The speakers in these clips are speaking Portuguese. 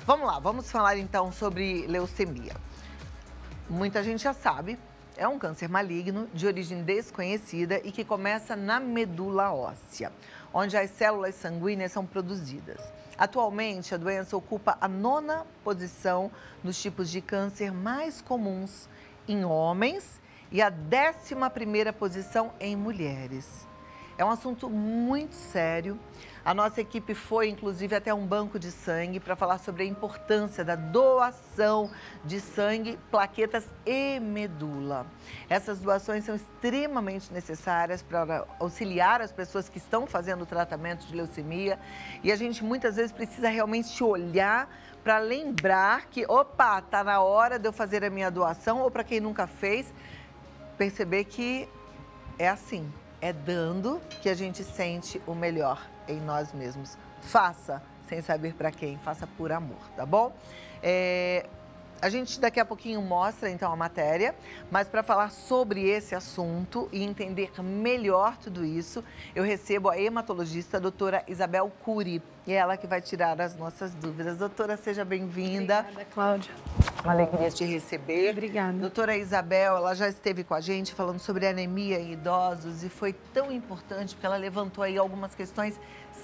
Vamos lá, vamos falar então sobre leucemia. Muita gente já sabe, é um câncer maligno de origem desconhecida e que começa na medula óssea, onde as células sanguíneas são produzidas. Atualmente, a doença ocupa a 9ª posição nos tipos de câncer mais comuns em homens e a 11ª posição em mulheres. É um assunto muito sério. A nossa equipe foi, inclusive, até um banco de sangue para falar sobre a importância da doação de sangue, plaquetas e medula. Essas doações são extremamente necessárias para auxiliar as pessoas que estão fazendo o tratamento de leucemia. E a gente muitas vezes precisa realmente olhar para lembrar que, opa, está na hora de eu fazer a minha doação, ou para quem nunca fez, perceber que é assim. É dando que a gente sente o melhor em nós mesmos. Faça sem saber para quem, faça por amor, tá bom? A gente daqui a pouquinho mostra então a matéria, mas para falar sobre esse assunto e entender melhor tudo isso, eu recebo a hematologista a doutora Isabel Cury, e é ela que vai tirar as nossas dúvidas. Doutora, seja bem-vinda. Obrigada, Cláudia. Uma alegria te receber. Obrigada. Doutora Isabel, ela já esteve com a gente falando sobre anemia em idosos e foi tão importante porque ela levantou aí algumas questões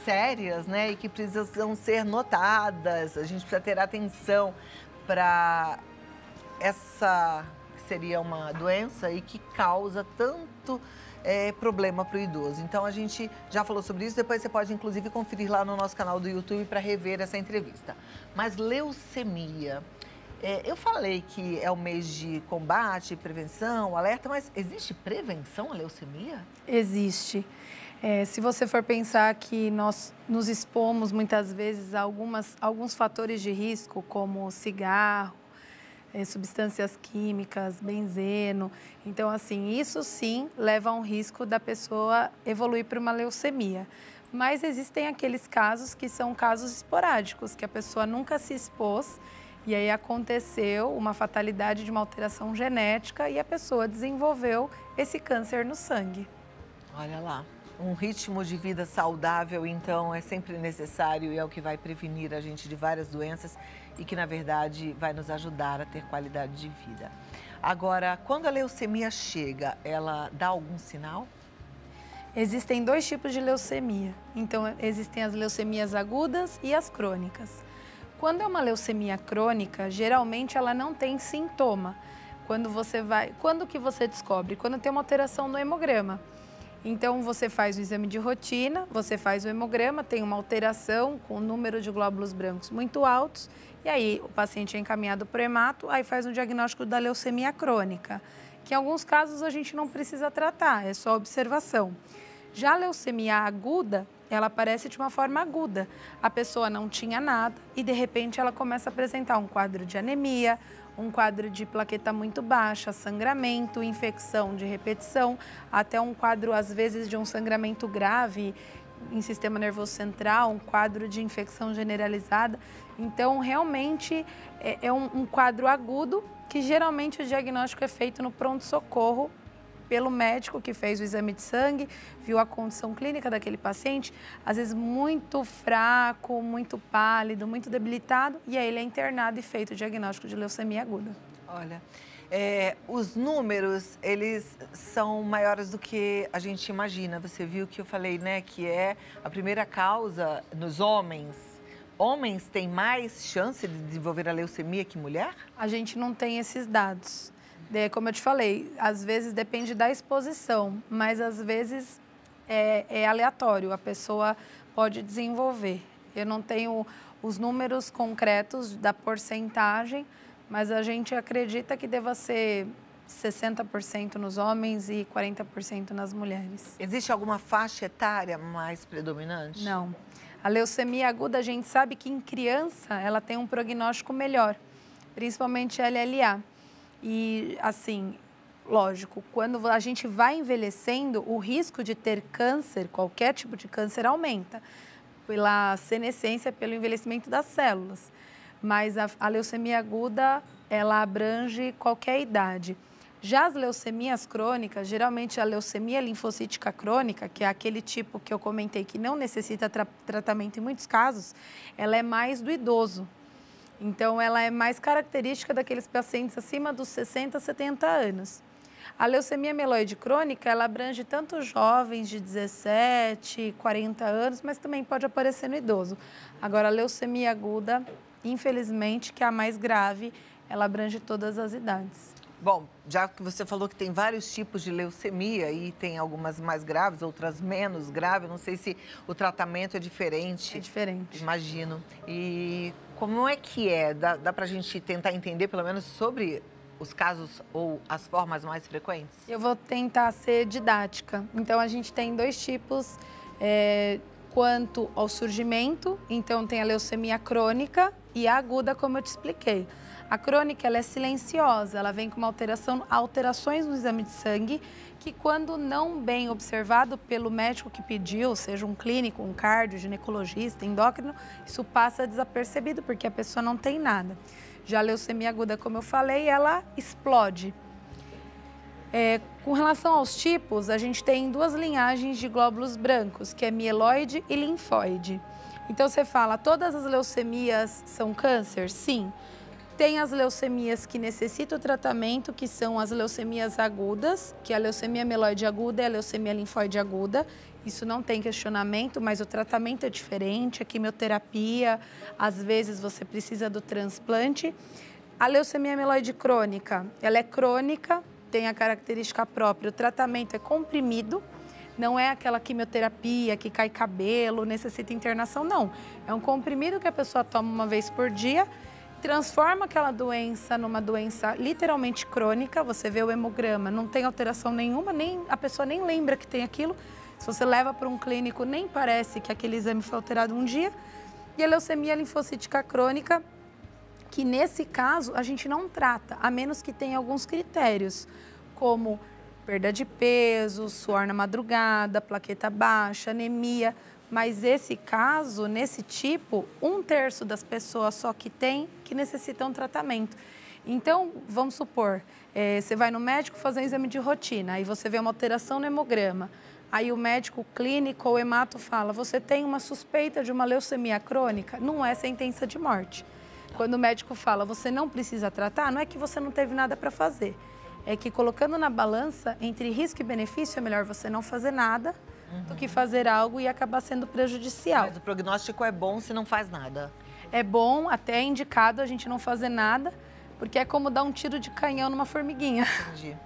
sérias, né? E que precisam ser notadas. A gente precisa ter atenção para essa que seria uma doença e que causa tanto problema para o idoso. Então, a gente já falou sobre isso, depois você pode, inclusive, conferir lá no nosso canal do YouTube para rever essa entrevista. Mas leucemia, eu falei que é o mês de combate, prevenção, alerta, mas existe prevenção à leucemia? Existe. Se você for pensar que nós nos expomos muitas vezes a alguns fatores de risco, como cigarro, substâncias químicas, benzeno. Então, assim, isso sim leva a um risco da pessoa evoluir para uma leucemia. Mas existem aqueles casos que são casos esporádicos, que a pessoa nunca se expôs e aí aconteceu uma fatalidade de uma alteração genética e a pessoa desenvolveu esse câncer no sangue. Olha lá. Um ritmo de vida saudável, então, é sempre necessário e é o que vai prevenir a gente de várias doenças e que, na verdade, vai nos ajudar a ter qualidade de vida. Agora, quando a leucemia chega, ela dá algum sinal? Existem 2 tipos de leucemia. Então, existem as leucemias agudas e as crônicas. Quando é uma leucemia crônica, geralmente ela não tem sintoma. Quando que você descobre? Quando tem uma alteração no hemograma. Então, você faz o exame de rotina, você faz o hemograma, tem uma alteração com o número de glóbulos brancos muito altos, e aí o paciente é encaminhado para o hemato, aí faz um diagnóstico da leucemia crônica, que em alguns casos a gente não precisa tratar, é só observação. Já a leucemia aguda, ela aparece de uma forma aguda. A pessoa não tinha nada e, de repente, ela começa a apresentar um quadro de anemia, um quadro de plaqueta muito baixa, sangramento, infecção de repetição, até um quadro, às vezes, de um sangramento grave em sistema nervoso central, um quadro de infecção generalizada. Então, realmente, é um quadro agudo que, geralmente, o diagnóstico é feito no pronto-socorro pelo médico que fez o exame de sangue, viu a condição clínica daquele paciente, às vezes muito fraco, muito pálido, muito debilitado, e aí ele é internado e feito o diagnóstico de leucemia aguda. Olha, os números, eles são maiores do que a gente imagina. Você viu que eu falei, né, que é a primeira causa nos homens. Homens têm mais chance de desenvolver a leucemia que mulher? A gente não tem esses dados. Como eu te falei, às vezes depende da exposição, mas às vezes é aleatório, a pessoa pode desenvolver. Eu não tenho os números concretos da porcentagem, mas a gente acredita que deva ser 60% nos homens e 40% nas mulheres. Existe alguma faixa etária mais predominante? Não. A leucemia aguda, a gente sabe que em criança ela tem um prognóstico melhor, principalmente LLA. E, assim, lógico, quando a gente vai envelhecendo, o risco de ter câncer, qualquer tipo de câncer, aumenta pela senescência, pelo envelhecimento das células. Mas a leucemia aguda, ela abrange qualquer idade. Já as leucemias crônicas, geralmente a leucemia linfocítica crônica, que é aquele tipo que eu comentei que não necessita tratamento em muitos casos, ela é mais do idoso. Então, ela é mais característica daqueles pacientes acima dos 60, 70 anos. A leucemia mieloide crônica, ela abrange tanto jovens de 17, 40 anos, mas também pode aparecer no idoso. Agora, a leucemia aguda, infelizmente, que é a mais grave, ela abrange todas as idades. Bom, já que você falou que tem vários tipos de leucemia e tem algumas mais graves, outras menos graves, não sei se o tratamento é diferente. É diferente. Imagino. E como é que é? Dá pra gente tentar entender, pelo menos, sobre os casos ou as formas mais frequentes? Eu vou tentar ser didática. Então, a gente tem dois tipos quanto ao surgimento. Então, tem a leucemia crônica e a aguda, como eu te expliquei. A crônica, ela é silenciosa, ela vem com uma alterações no exame de sangue, que quando não bem observado pelo médico que pediu, seja um clínico, um cardio, ginecologista, endócrino, isso passa desapercebido, porque a pessoa não tem nada. Já a leucemia aguda, como eu falei, ela explode. Com relação aos tipos, a gente tem duas linhagens de glóbulos brancos, que é mieloide e linfóide. Então, você fala, todas as leucemias são câncer? Sim. Tem as leucemias que necessitam tratamento, que são as leucemias agudas, que é a leucemia mieloide aguda e a leucemia linfóide aguda. Isso não tem questionamento, mas o tratamento é diferente, a quimioterapia, às vezes você precisa do transplante. A leucemia mieloide crônica, ela é crônica, tem a característica própria, o tratamento é comprimido, não é aquela quimioterapia que cai cabelo, necessita internação, não. É um comprimido que a pessoa toma uma vez por dia, transforma aquela doença numa doença literalmente crônica. Você vê o hemograma, não tem alteração nenhuma, a pessoa nem lembra que tem aquilo. Se você leva para um clínico, nem parece que aquele exame foi alterado um dia. E a leucemia linfocítica crônica, que nesse caso a gente não trata, a menos que tenha alguns critérios, como perda de peso, suor na madrugada, plaqueta baixa, anemia. Mas esse caso, nesse tipo, 1/3 das pessoas só que necessitam tratamento. Então, vamos supor, você vai no médico fazer um exame de rotina, aí você vê uma alteração no hemograma. Aí o médico clínico ou hemato fala, você tem uma suspeita de uma leucemia crônica? Não é sentença de morte. Quando o médico fala, você não precisa tratar, não é que você não teve nada para fazer. É que colocando na balança, entre risco e benefício, é melhor você não fazer nada, do que fazer algo e acabar sendo prejudicial. Mas o prognóstico é bom se não faz nada. É bom, até é indicado a gente não fazer nada, porque é como dar um tiro de canhão numa formiguinha. Entendi.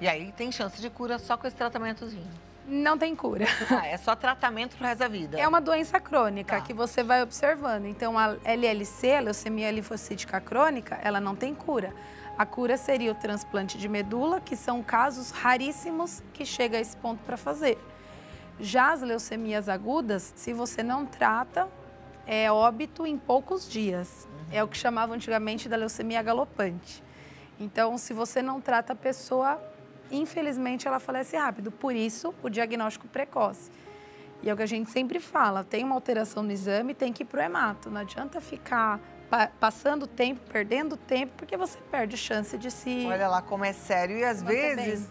E aí tem chance de cura só com esse tratamentozinho? Não tem cura. É só tratamento pro resto da vida? É uma doença crônica que você vai observando. Então, a LLC, a leucemia linfocítica crônica, ela não tem cura. A cura seria o transplante de medula, que são casos raríssimos que chega a esse ponto para fazer. Já as leucemias agudas, se você não trata, é óbito em poucos dias. É o que chamavam antigamente da leucemia galopante. Então, se você não trata a pessoa, infelizmente ela falece rápido. Por isso, o diagnóstico precoce. E é o que a gente sempre fala, tem uma alteração no exame, tem que ir para o hemato. Não adianta ficar passando tempo, perdendo tempo, porque você perde chance de se... Olha lá como é sério. E às vezes,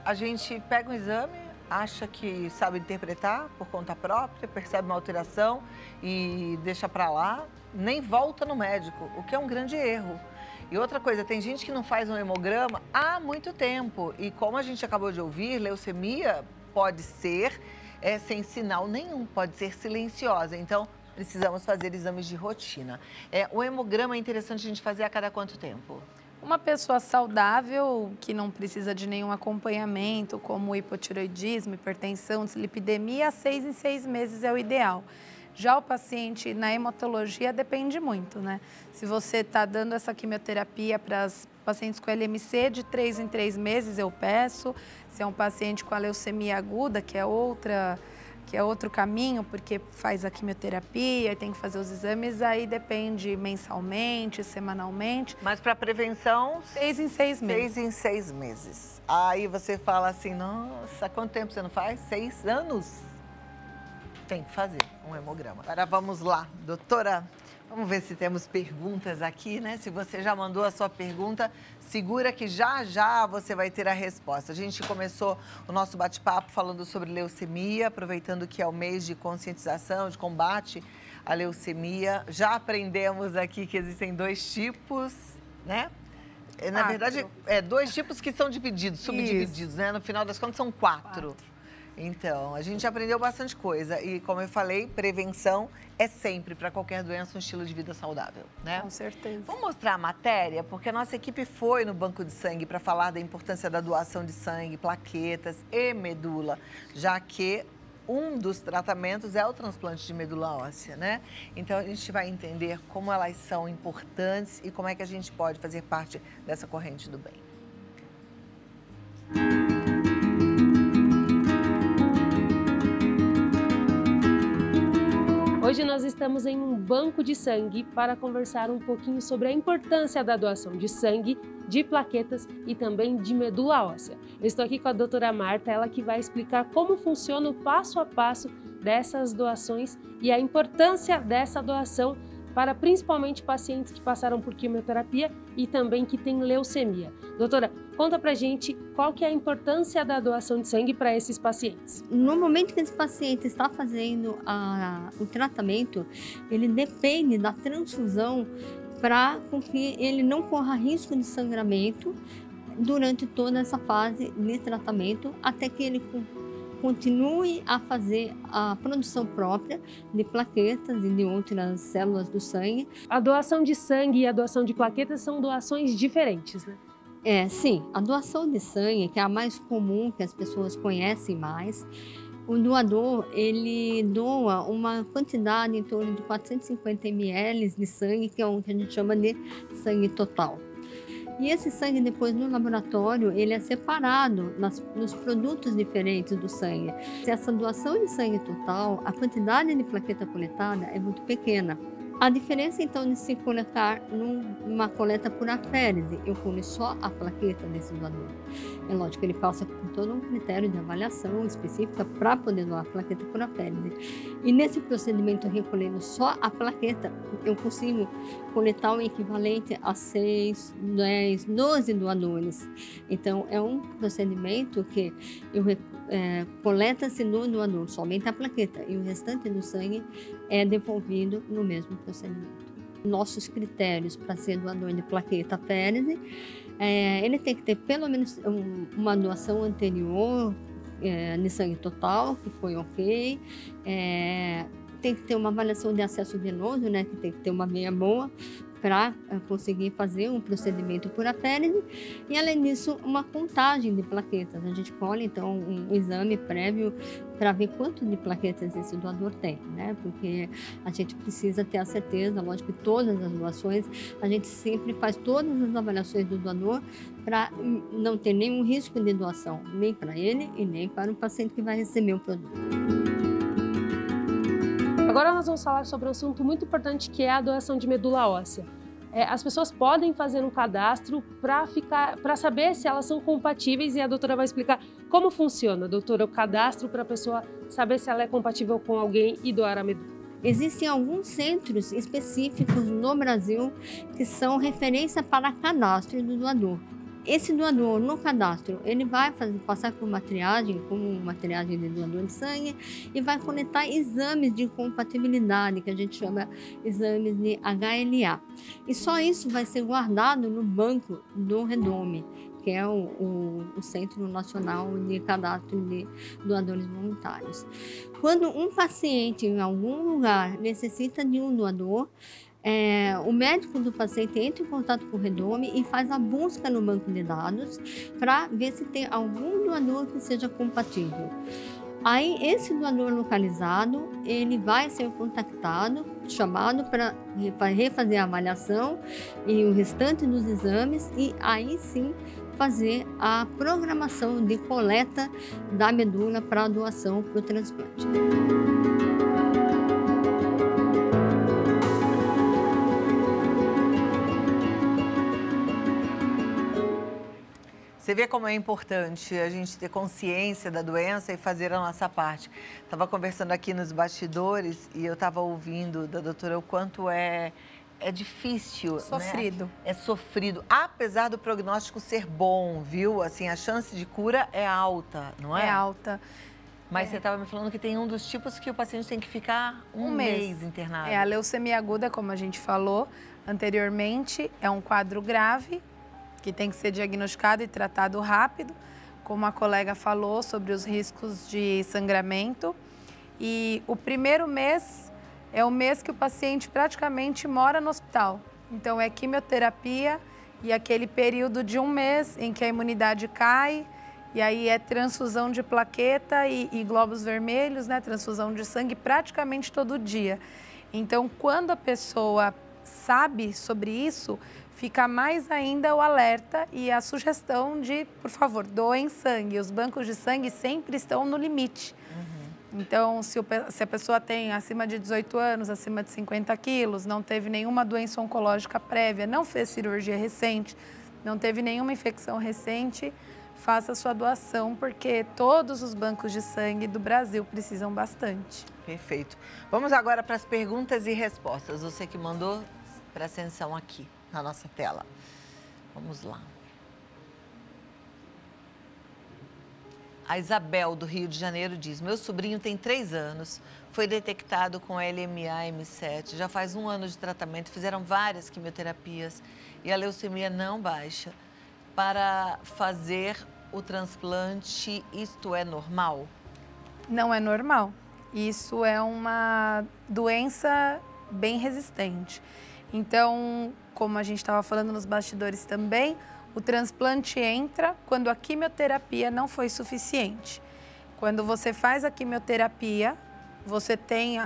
a gente pega um exame, acha que sabe interpretar por conta própria, percebe uma alteração e deixa para lá, nem volta no médico, o que é um grande erro. E outra coisa, tem gente que não faz um hemograma há muito tempo. E como a gente acabou de ouvir, leucemia pode ser sem sinal nenhum, pode ser silenciosa. Então, precisamos fazer exames de rotina. O hemograma é interessante a gente fazer a cada quanto tempo? Uma pessoa saudável, que não precisa de nenhum acompanhamento, como hipotireoidismo, hipertensão, dislipidemia, 6 em 6 meses é o ideal. Já o paciente na hematologia depende muito, né? Se você está dando essa quimioterapia para as pacientes com LMC, de 3 em 3 meses eu peço. Se é um paciente com a leucemia aguda, que é outro caminho, porque faz a quimioterapia e tem que fazer os exames, aí depende mensalmente, semanalmente. Mas para prevenção... 6 em 6 meses. 6 em 6 meses. Aí você fala assim, nossa, quanto tempo você não faz? 6 anos? Tem que fazer um hemograma. Agora vamos lá, doutora. Vamos ver se temos perguntas aqui, né? Se você já mandou a sua pergunta, segura que já você vai ter a resposta. A gente começou o nosso bate-papo falando sobre leucemia, aproveitando que é o mês de conscientização, de combate a leucemia. Já aprendemos aqui que existem 2 tipos, né? Na verdade, 2 tipos que são divididos, subdivididos, né? No final das contas, são 4. Então, a gente aprendeu bastante coisa. E, como eu falei, prevenção é sempre, para qualquer doença, um estilo de vida saudável, né? Com certeza. Vamos mostrar a matéria? Porque a nossa equipe foi no banco de sangue para falar da importância da doação de sangue, plaquetas e medula, já que um dos tratamentos é o transplante de medula óssea, né? Então, a gente vai entender como elas são importantes e como é que a gente pode fazer parte dessa corrente do bem. Hoje nós estamos em um banco de sangue para conversar um pouquinho sobre a importância da doação de sangue, de plaquetas e também de medula óssea. Eu estou aqui com a doutora Marta, ela que vai explicar como funciona o passo a passo dessas doações e a importância dessa doação para principalmente pacientes que passaram por quimioterapia e também que têm leucemia. Doutora, conta pra gente qual que é a importância da doação de sangue para esses pacientes. No momento que esse paciente está fazendo o tratamento, ele depende da transfusão para que ele não corra risco de sangramento durante toda essa fase de tratamento, até que ele continue a fazer a produção própria de plaquetas e de outras células do sangue. A doação de sangue e a doação de plaquetas são doações diferentes, né? Sim. A doação de sangue, que é a mais comum, que as pessoas conhecem mais, o doador, ele doa uma quantidade em torno de 450 ml de sangue, que é o que a gente chama de sangue total. E esse sangue, depois, no laboratório, ele é separado nos produtos diferentes do sangue. Se essa doação de sangue total, a quantidade de plaqueta coletada é muito pequena. A diferença, então, de se coletar numa coleta por aférese, eu colho só a plaqueta desse doador. É lógico que ele passa por todo um critério de avaliação específica para poder doar a plaqueta por aférese. E nesse procedimento, recolhendo só a plaqueta, eu consigo coletar o equivalente a 6, 10, 12 doadores. Então, é um procedimento que coleta-se no doador somente a plaqueta e o restante do sangue é devolvido no mesmo procedimento. Nossos critérios para ser doador de plaqueta aférese, ele tem que ter pelo menos uma doação anterior de sangue total, que foi ok, tem que ter uma avaliação de acesso venoso, né, que tem que ter uma veia boa para conseguir fazer um procedimento por aférese e, além disso, uma contagem de plaquetas. A gente colhe, então, um exame prévio para ver quanto de plaquetas esse doador tem, né? Porque a gente precisa ter a certeza, lógico que todas as doações, a gente sempre faz todas as avaliações do doador para não ter nenhum risco de doação, nem para ele e nem para o paciente que vai receber o produto. Agora nós vamos falar sobre um assunto muito importante, que é a doação de medula óssea. As pessoas podem fazer um cadastro para saber se elas são compatíveis e a doutora vai explicar como funciona, doutora, o cadastro para a pessoa saber se ela é compatível com alguém e doar a medula. Existem alguns centros específicos no Brasil que são referência para cadastro do doador. Esse doador, no cadastro, ele vai passar por uma triagem, como uma triagem de doador de sangue, e vai coletar exames de compatibilidade, que a gente chama exames de HLA. E só isso vai ser guardado no banco do Redome, que é o Centro Nacional de Cadastro de Doadores Voluntários. Quando um paciente em algum lugar necessita de um doador, o médico do paciente entra em contato com o Redome e faz a busca no banco de dados para ver se tem algum doador que seja compatível. Aí, esse doador localizado, ele vai ser contactado, chamado para refazer a avaliação e o restante dos exames e aí sim fazer a programação de coleta da medula para a doação para o transplante. Você vê como é importante a gente ter consciência da doença e fazer a nossa parte. Estava conversando aqui nos bastidores e eu estava ouvindo da doutora o quanto é difícil, sofrido, né? É sofrido, apesar do prognóstico ser bom, viu? Assim, a chance de cura é alta, não é? É alta. Mas você estava me falando que tem um dos tipos que o paciente tem que ficar um mês internado. A leucemia aguda, como a gente falou anteriormente, é um quadro grave que tem que ser diagnosticado e tratado rápido, como a colega falou sobre os riscos de sangramento. E o primeiro mês é o mês que o paciente praticamente mora no hospital. Então, é quimioterapia e aquele período de um mês em que a imunidade cai, e aí é transfusão de plaqueta e glóbulos vermelhos, né? Transfusão de sangue praticamente todo dia. Então, quando a pessoa sabe sobre isso, fica mais ainda o alerta e a sugestão de, por favor, doem sangue. Os bancos de sangue sempre estão no limite. Então, se a pessoa tem acima de 18 anos, acima de 50 quilos, não teve nenhuma doença oncológica prévia, não fez cirurgia recente, não teve nenhuma infecção recente, faça sua doação, porque todos os bancos de sangue do Brasil precisam bastante. Perfeito. Vamos agora para as perguntas e respostas. Você que mandou, presta atenção aqui na nossa tela. Vamos lá. A Isabel, do Rio de Janeiro, diz: meu sobrinho tem 3 anos, foi detectado com LMA M7, já faz 1 ano de tratamento, fizeram várias quimioterapias e a leucemia não baixa. Para fazer o transplante, isto é normal? Não é normal. Isso é uma doença bem resistente. Então, como a gente estava falando nos bastidores também, o transplante entra quando a quimioterapia não foi suficiente. Quando você faz a quimioterapia, você tem,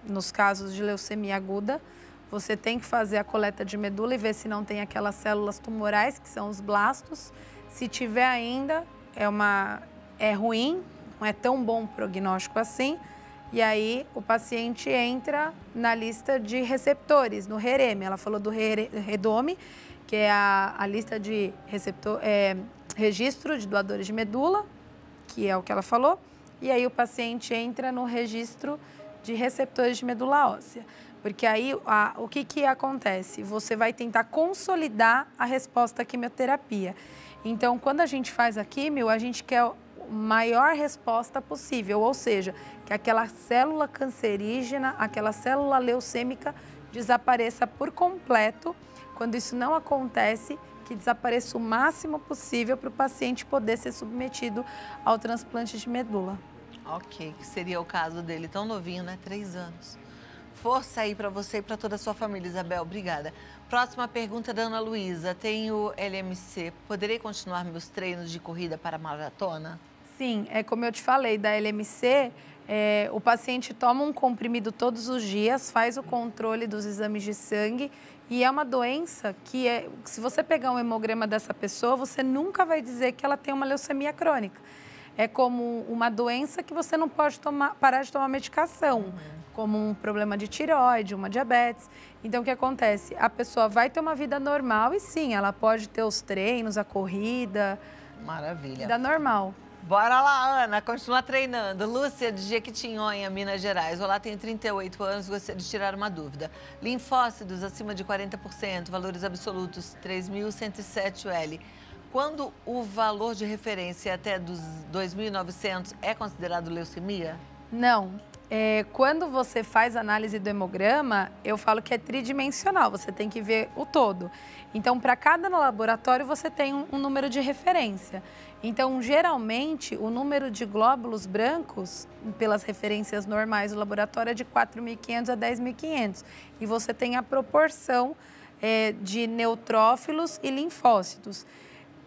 nos casos de leucemia aguda, você tem que fazer a coleta de medula e ver se não tem aquelas células tumorais, que são os blastos. Se tiver ainda, é ruim, não é tão bom o prognóstico assim. E aí o paciente entra na lista de receptores, no REREME. Ela falou do REDOME, que é a lista de registro de doadores de medula, que é o que ela falou. E aí o paciente entra no registro de receptores de medula óssea. Porque aí, o que acontece? Você vai tentar consolidar a resposta à quimioterapia. Então, quando a gente faz a quimio, a gente quer a maior resposta possível, ou seja, que aquela célula cancerígena, aquela célula leucêmica desapareça por completo. Quando isso não acontece, que desapareça o máximo possível para o paciente poder ser submetido ao transplante de medula. Ok, que seria o caso dele, tão novinho, né? 3 anos. Força aí para você e para toda a sua família, Isabel. Obrigada. Próxima pergunta da Ana Luísa. Tenho LMC. Poderei continuar meus treinos de corrida para maratona? Sim, é como eu te falei, da LMC, o paciente toma um comprimido todos os dias, faz o controle dos exames de sangue e é uma doença que, se você pegar um hemograma dessa pessoa, você nunca vai dizer que ela tem uma leucemia crônica. É como uma doença que você não pode parar de tomar medicação, como um problema de tireoide, uma diabetes. Então, o que acontece? A pessoa vai ter uma vida normal e sim, ela pode ter os treinos, a corrida. Maravilha. Vida normal. Bora lá, Ana, continua treinando. Lúcia, de Jequitinhonha, Minas Gerais. Olá, tenho 38 anos, gostaria de tirar uma dúvida. Linfócitos acima de 40%, valores absolutos 3.107 UL. Quando o valor de referência é até dos 2.900, é considerado leucemia? Não. Quando você faz análise do hemograma, eu falo que é tridimensional, você tem que ver o todo. Então, para cada laboratório, você tem um número de referência. Então, geralmente, o número de glóbulos brancos, pelas referências normais do laboratório, é de 4.500 a 10.500. E você tem a proporção de neutrófilos e linfócitos.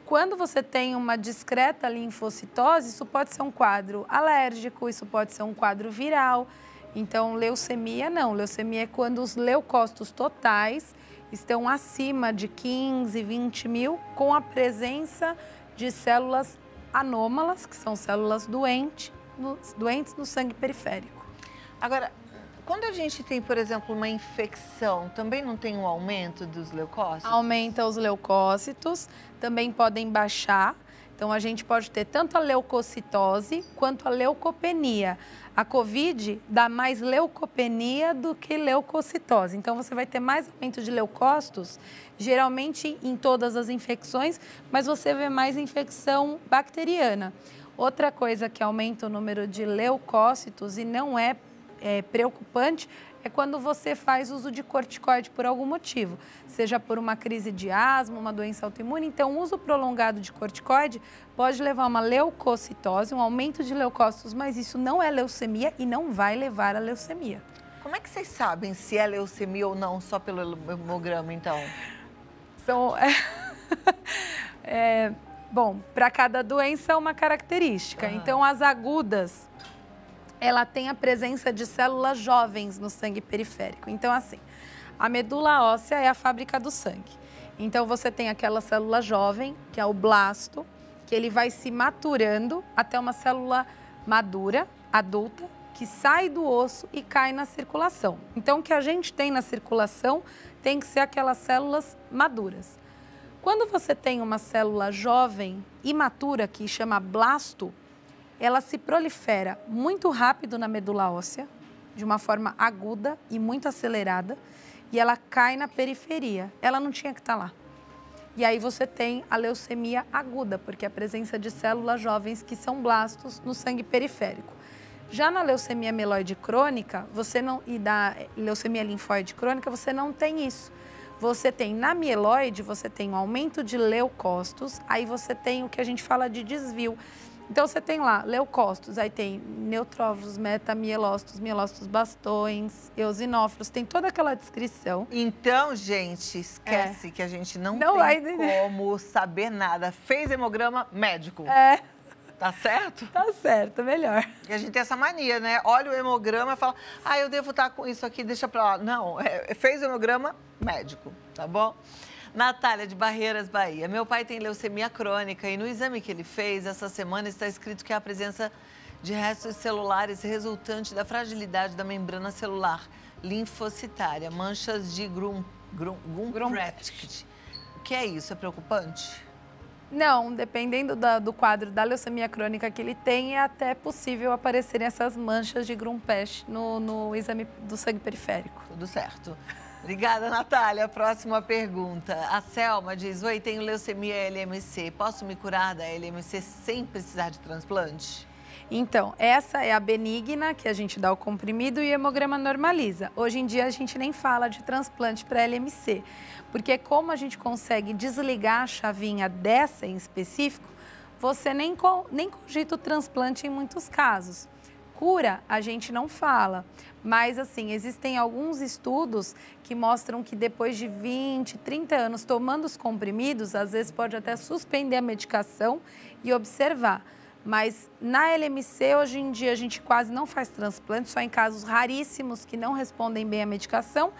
Quando você tem uma discreta linfocitose, isso pode ser um quadro alérgico, isso pode ser um quadro viral. Então, leucemia não. Leucemia é quando os leucócitos totais estão acima de 15, 20 mil, com a presença de células anômalas, que são células doentes no sangue periférico. Agora, quando a gente tem, por exemplo, uma infecção, também não tem um aumento dos leucócitos? Aumenta os leucócitos, também podem baixar. Então, a gente pode ter tanto a leucocitose quanto a leucopenia. A COVID dá mais leucopenia do que leucocitose. Então, você vai ter mais aumento de leucócitos, geralmente em todas as infecções, mas você vê mais infecção bacteriana. Outra coisa que aumenta o número de leucócitos e não é preocupante é quando você faz uso de corticoide por algum motivo, seja por uma crise de asma, uma doença autoimune. Então, o uso prolongado de corticoide pode levar a uma leucocitose, um aumento de leucócitos, mas isso não é leucemia e não vai levar à leucemia. Como é que vocês sabem se é leucemia ou não, só pelo hemograma, então? Bom, para cada doença é uma característica. Então, as agudas, ela tem a presença de células jovens no sangue periférico. Então, assim, a medula óssea é a fábrica do sangue. Então, você tem aquela célula jovem, que é o blasto, que ele vai se maturando até uma célula madura, adulta, que sai do osso e cai na circulação. Então, o que a gente tem na circulação tem que ser aquelas células maduras. Quando você tem uma célula jovem, imatura, que chama blasto, ela se prolifera muito rápido na medula óssea, de uma forma aguda e muito acelerada, e ela cai na periferia. Ela não tinha que estar lá. E aí você tem a leucemia aguda, porque é a presença de células jovens que são blastos no sangue periférico. Já na leucemia mieloide crônica, e da leucemia linfóide crônica, você não tem isso. Você tem, na mieloide, você tem um aumento de leucócitos, aí você tem o que a gente fala de desvio. Então, você tem lá leucócitos, aí tem neutrófilos, metamielócitos, mielócitos bastões, eosinófilos, tem toda aquela descrição. Então, gente, esquece que a gente não tem como saber nada. Fez hemograma, médico. Tá certo? Tá certo, melhor. E a gente tem essa mania, né? Olha o hemograma e fala, eu devo estar com isso aqui, deixa pra lá. Não, fez o hemograma, médico, tá bom? Natália, de Barreiras, Bahia. Meu pai tem leucemia crônica e no exame que ele fez essa semana está escrito que há a presença de restos celulares resultante da fragilidade da membrana celular linfocitária, manchas de Grunbrecht. O que é isso? É preocupante? Não, dependendo do quadro da leucemia crônica que ele tem, é até possível aparecerem essas manchas de Grunbrecht no exame do sangue periférico. Tudo certo. Obrigada, Natália. Próxima pergunta. A Selma diz, oi, tenho leucemia LMC. Posso me curar da LMC sem precisar de transplante? Então, essa é a benigna, que a gente dá o comprimido e o hemograma normaliza. Hoje em dia, a gente nem fala de transplante para LMC, porque como a gente consegue desligar a chavinha dessa em específico, você nem cogita o transplante em muitos casos. Cura, a gente não fala, mas assim, existem alguns estudos que mostram que depois de 20, 30 anos tomando os comprimidos, às vezes pode até suspender a medicação e observar. Mas na LMC, hoje em dia, a gente quase não faz transplante, só em casos raríssimos que não respondem bem à medicação.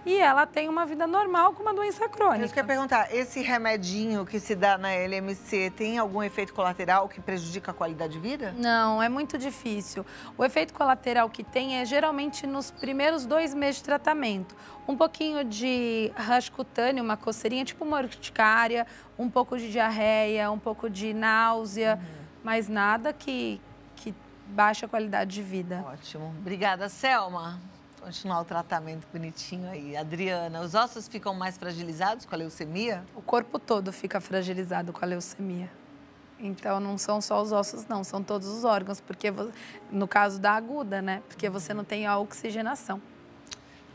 E ela tem uma vida normal com uma doença crônica. Eu queria perguntar, esse remedinho que se dá na LMC tem algum efeito colateral que prejudica a qualidade de vida? Não, é muito difícil. O efeito colateral que tem é geralmente nos primeiros 2 meses de tratamento. Um pouquinho de rash cutâneo, uma coceirinha, tipo uma urticária, um pouco de diarreia, um pouco de náusea, mas nada que baixe a qualidade de vida. Ótimo. Obrigada, Selma. Continuar o tratamento bonitinho aí. Adriana, os ossos ficam mais fragilizados com a leucemia? O corpo todo fica fragilizado com a leucemia. Então, não são só os ossos, não. São todos os órgãos, porque no caso da aguda, né? Porque você não tem a oxigenação.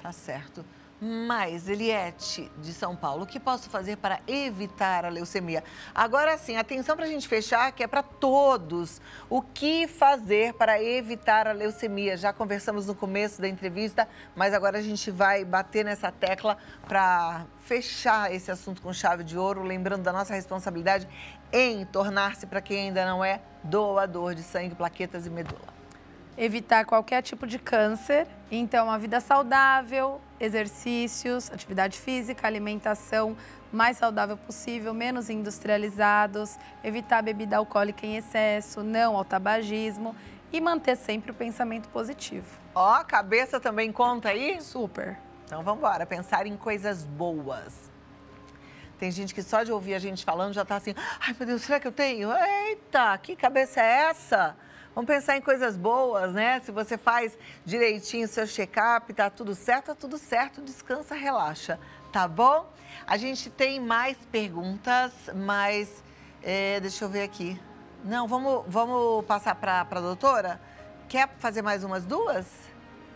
Tá certo. Mas, Eliette, de São Paulo, o que posso fazer para evitar a leucemia? Agora sim, atenção para a gente fechar, que é para todos. O que fazer para evitar a leucemia? Já conversamos no começo da entrevista, mas agora a gente vai bater nessa tecla para fechar esse assunto com chave de ouro, lembrando da nossa responsabilidade em tornar-se, para quem ainda não é, doador de sangue, plaquetas e medula. Evitar qualquer tipo de câncer, então uma vida saudável, exercícios, atividade física, alimentação mais saudável possível, menos industrializados, evitar bebida alcoólica em excesso, não ao tabagismo e manter sempre o pensamento positivo. Ó, a cabeça também conta aí? Super. Então vamos embora, pensar em coisas boas. Tem gente que só de ouvir a gente falando já tá assim, ai meu Deus, será que eu tenho? Eita, que cabeça é essa? Vamos pensar em coisas boas, né? Se você faz direitinho seu check-up, tá tudo certo, descansa, relaxa, tá bom? A gente tem mais perguntas, mas deixa eu ver aqui. Não, vamos passar para a doutora? Quer fazer mais umas duas?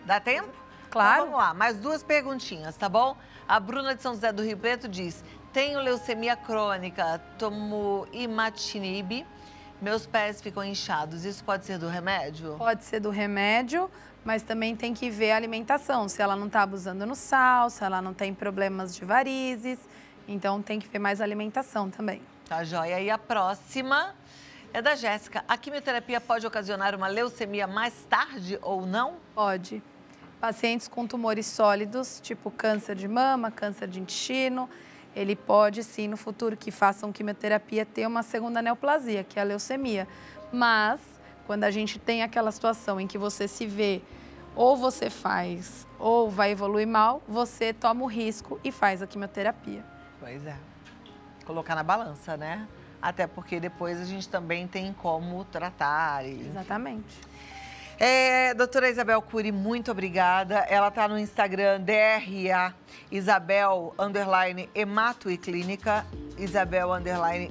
Dá tempo? Claro. Então, vamos lá, mais duas perguntinhas, tá bom? A Bruna de São José do Rio Preto diz: tenho leucemia crônica, tomo imatinib, meus pés ficam inchados, isso pode ser do remédio? Pode ser do remédio, mas também tem que ver a alimentação, se ela não está abusando no sal, se ela não tem problemas de varizes, então tem que ver mais a alimentação também. Tá joia. E a próxima é da Jéssica. A quimioterapia pode ocasionar uma leucemia mais tarde ou não? Pode. Pacientes com tumores sólidos, tipo câncer de mama, câncer de intestino, ele pode sim no futuro que façam quimioterapia ter uma segunda neoplasia, que é a leucemia. Mas quando a gente tem aquela situação em que você se vê ou você faz ou vai evoluir mal, você toma o risco e faz a quimioterapia. Pois é. Colocar na balança, né? Até porque depois a gente também tem como tratar. Exatamente. Doutora Isabel Cury, muito obrigada. Ela está no Instagram, DRA, Isabel, _Hemato e Clínica, Isabel,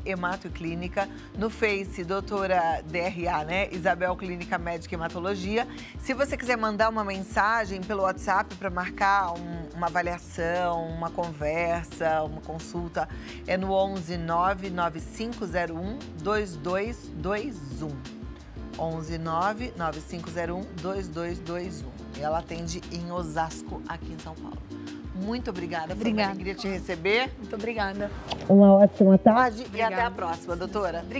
_Hemato e Clínica. No Face, doutora DRA, né? Isabel Clínica Médica e Hematologia. Se você quiser mandar uma mensagem pelo WhatsApp para marcar uma avaliação, uma conversa, uma consulta, é no 11 99501 2221. 11 99501 2221. Ela atende em Osasco, aqui em São Paulo. Muito obrigada. Foi uma alegria te receber. Muito obrigada. Uma ótima tarde. Obrigada. E até a próxima, doutora. Obrigada.